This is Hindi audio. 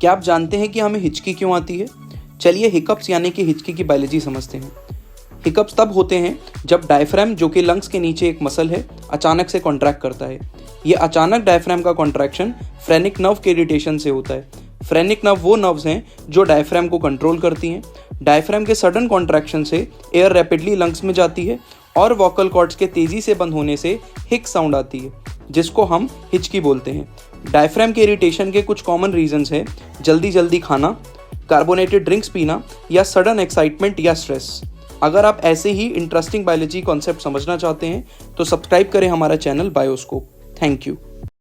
क्या आप जानते हैं कि हमें हिचकी क्यों आती है? चलिए हिकअप्स यानी कि हिचकी की बायोलॉजी समझते हैं। हिकअप्स तब होते हैं जब डायफ्राम, जो कि लंग्स के नीचे एक मसल है, अचानक से कॉन्ट्रैक्ट करता है। ये अचानक डायफ्राम का कॉन्ट्रैक्शन फ्रेनिक नर्व के इरिटेशन से होता है। फ्रेनिक नर्व वो नर्व्स हैं जो डायफ्राम को कंट्रोल करती हैं। डायफ्राम के सडन कॉन्ट्रैक्शन से एयर रैपिडली लंग्स में जाती है और वोकल कॉर्ड्स के तेजी से बंद होने से हिक साउंड आती है, जिसको हम हिचकी बोलते हैं। डायफ्राम के इरिटेशन के कुछ कॉमन रीजंस हैं: जल्दी जल्दी खाना, कार्बोनेटेड ड्रिंक्स पीना या सडन एक्साइटमेंट या स्ट्रेस। अगर आप ऐसे ही इंटरेस्टिंग बायोलॉजी कॉन्सेप्ट समझना चाहते हैं तो सब्सक्राइब करें हमारा चैनल बायोस्कोप। Thank you.